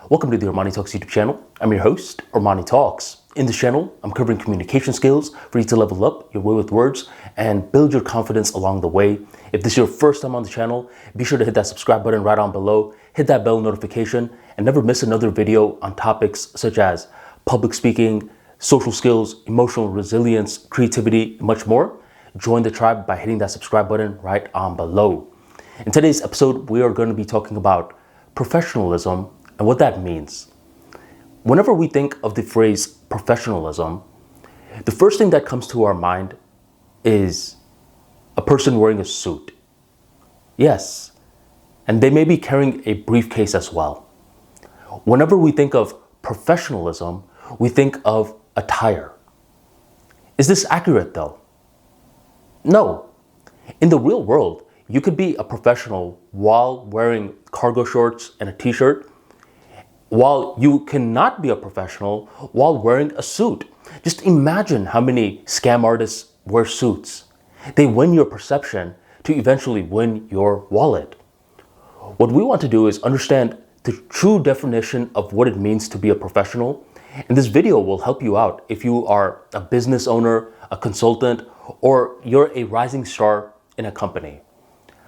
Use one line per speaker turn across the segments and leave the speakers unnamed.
Welcome to the ArmaniTalks YouTube channel. I'm your host, ArmaniTalks. In this channel, I'm covering communication skills for you to level up your way with words and build your confidence along the way. If this is your first time on the channel, be sure to hit that subscribe button right on below, hit that bell notification, and never miss another video on topics such as public speaking, social skills, emotional resilience, creativity, and much more. Join the tribe by hitting that subscribe button right on below. In today's episode, we are going to be talking about professionalism and what that means. Whenever we think of the phrase professionalism, the first thing that comes to our mind is a person wearing a suit. Yes, and they may be carrying a briefcase as well. Whenever we think of professionalism, we think of attire. Is this accurate though? No. In the real world, you could be a professional while wearing cargo shorts and a t-shirt, while you cannot be a professional while wearing a suit. Just imagine how many scam artists wear suits. They win your perception to eventually win your wallet. What we want to do is understand the true definition of what it means to be a professional. And this video will help you out if you are a business owner, a consultant, or you're a rising star in a company.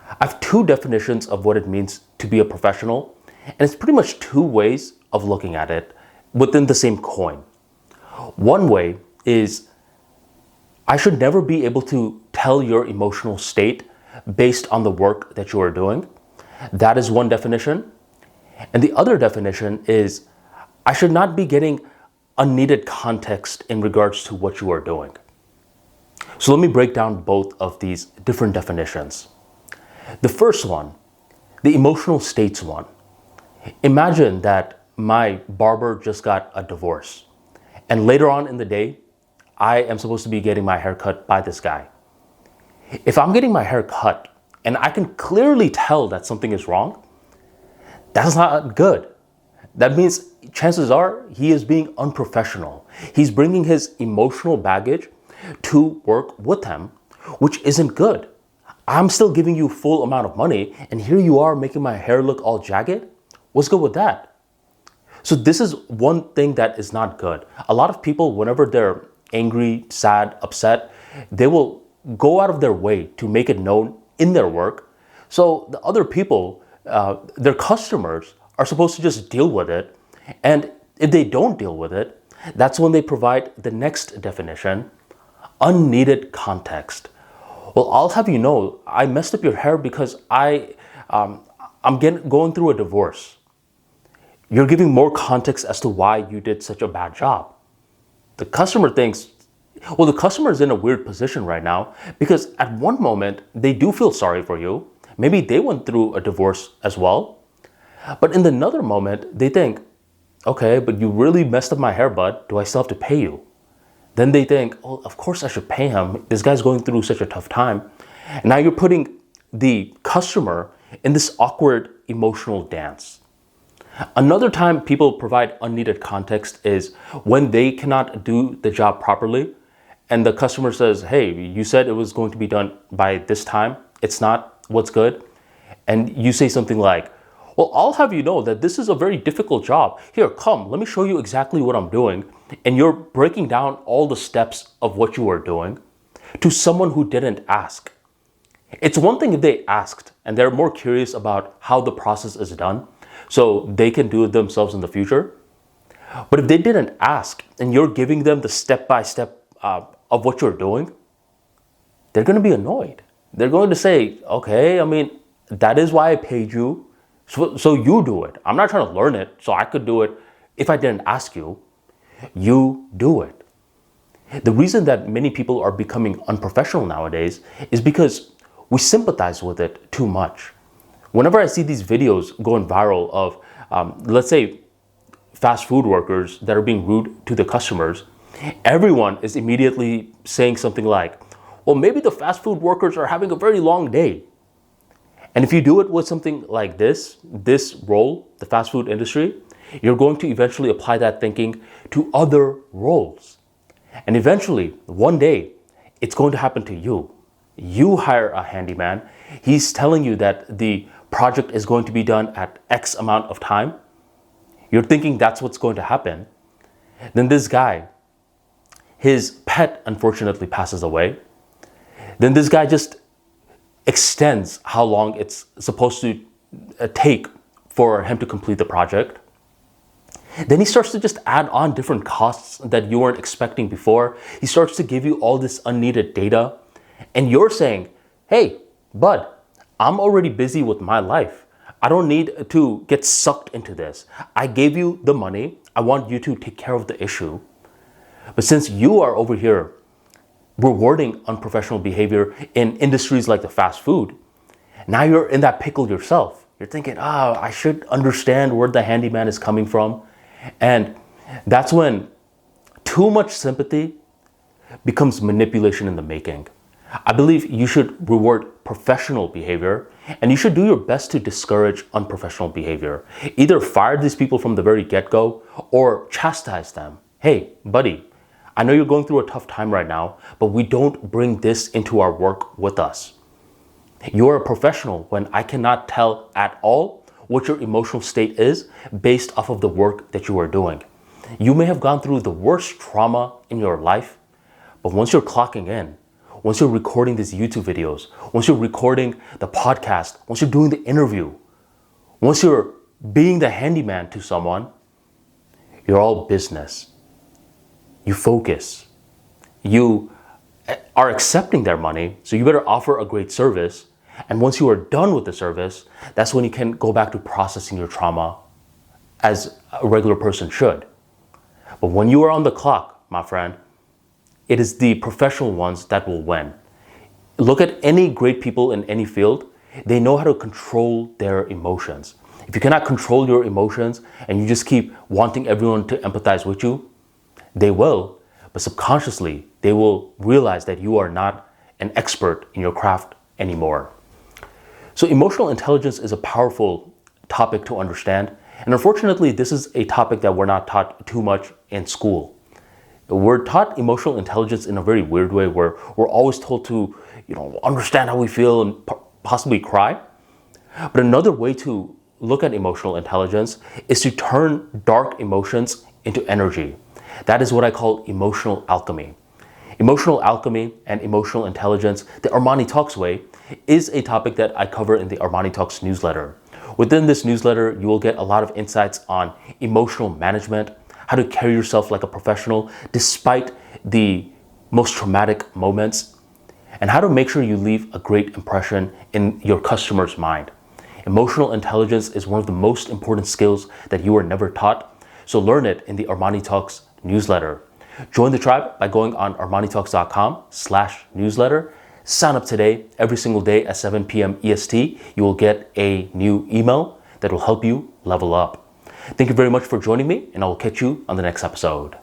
I have two definitions of what it means to be a professional, and it's pretty much two ways of looking at it within the same coin. One way is I should never be able to tell your emotional state based on the work that you are doing. That is one definition. And the other definition is I should not be getting unneeded context in regards to what you are doing. So let me break down both of these different definitions. The first one, the emotional states one. Imagine that my barber just got a divorce, and later on in the day, I am supposed to be getting my hair cut by this guy. If I'm getting my hair cut and I can clearly tell that something is wrong, that's not good. That means chances are he is being unprofessional. He's bringing his emotional baggage to work with him, which isn't good. I'm still giving you full amount of money, and here you are making my hair look all jagged. What's good with that? So this is one thing that is not good. A lot of people, whenever they're angry, sad, upset, they will go out of their way to make it known in their work. So the other people, their customers, are supposed to just deal with it. And if they don't deal with it, that's when they provide the next definition, unneeded context. Well, I'll have you know, I messed up your hair because I'm going through a divorce. You're giving more context as to why you did such a bad job. The customer thinks, well, the customer is in a weird position right now because at one moment they do feel sorry for you. Maybe they went through a divorce as well. But in another moment, they think, okay, but you really messed up my hair, bud. Do I still have to pay you? Then they think, oh, of course I should pay him. This guy's going through such a tough time. And now you're putting the customer in this awkward emotional dance. Another time people provide unneeded context is when they cannot do the job properly and the customer says, hey, you said it was going to be done by this time. It's not. What's good? And you say something like, well, I'll have you know that this is a very difficult job. Here, come, let me show you exactly what I'm doing. And you're breaking down all the steps of what you are doing to someone who didn't ask. It's one thing if they asked and they're more curious about how the process is done, so they can do it themselves in the future. But if they didn't ask and you're giving them the step-by-step of what you're doing, they're going to be annoyed. They're going to say, okay, I mean, that is why I paid you. So you do it. I'm not trying to learn it so I could do it if I didn't ask you. You do it. The reason that many people are becoming unprofessional nowadays is because we sympathize with it too much. Whenever I see these videos going viral of, let's say, fast food workers that are being rude to the customers, everyone is immediately saying something like, well, maybe the fast food workers are having a very long day. And if you do it with something like this role, the fast food industry, you're going to eventually apply that thinking to other roles. And eventually, one day, it's going to happen to you. You hire a handyman. He's telling you that the project is going to be done at X amount of time. You're thinking that's what's going to happen. Then this guy, his pet unfortunately passes away. Then this guy just extends how long it's supposed to take for him to complete the project. Then he starts to just add on different costs that you weren't expecting before. He starts to give you all this unneeded data. And you're saying, hey, bud, I'm already busy with my life. I don't need to get sucked into this. I gave you the money. I want you to take care of the issue. But since you are over here rewarding unprofessional behavior in industries like the fast food, now you're in that pickle yourself. You're thinking, I should understand where the handyman is coming from. And that's when too much sympathy becomes manipulation in the making. I believe you should reward professional behavior, and you should do your best to discourage unprofessional behavior. Either fire these people from the very get-go or chastise them. Hey, buddy, I know you're going through a tough time right now, but we don't bring this into our work with us. You're a professional when I cannot tell at all what your emotional state is based off of the work that you are doing. You may have gone through the worst trauma in your life, but once you're clocking in, once you're recording these YouTube videos, once you're recording the podcast, once you're doing the interview, once you're being the handyman to someone, you're all business. You focus. You are accepting their money, so you better offer a great service. And once you are done with the service, that's when you can go back to processing your trauma as a regular person should. But when you are on the clock, my friend, it is the professional ones that will win. Look at any great people in any field. They know how to control their emotions. If you cannot control your emotions and you just keep wanting everyone to empathize with you, they will, but subconsciously, they will realize that you are not an expert in your craft anymore. So emotional intelligence is a powerful topic to understand. And unfortunately, this is a topic that we're not taught too much in school. We're taught emotional intelligence in a very weird way where we're always told to, understand how we feel and possibly cry. But another way to look at emotional intelligence is to turn dark emotions into energy. That is what I call emotional alchemy. Emotional alchemy and emotional intelligence, the ArmaniTalks way, is a topic that I cover in the ArmaniTalks newsletter. Within this newsletter, you will get a lot of insights on emotional management, how to carry yourself like a professional despite the most traumatic moments, and how to make sure you leave a great impression in your customer's mind. Emotional intelligence is one of the most important skills that you are never taught, so learn it in the ArmaniTalks newsletter. Join the tribe by going on ArmaniTalks.com/newsletter. Sign up today. Every single day at 7 p.m. EST, you will get a new email that will help you level up. Thank you very much for joining me, and I will catch you on the next episode.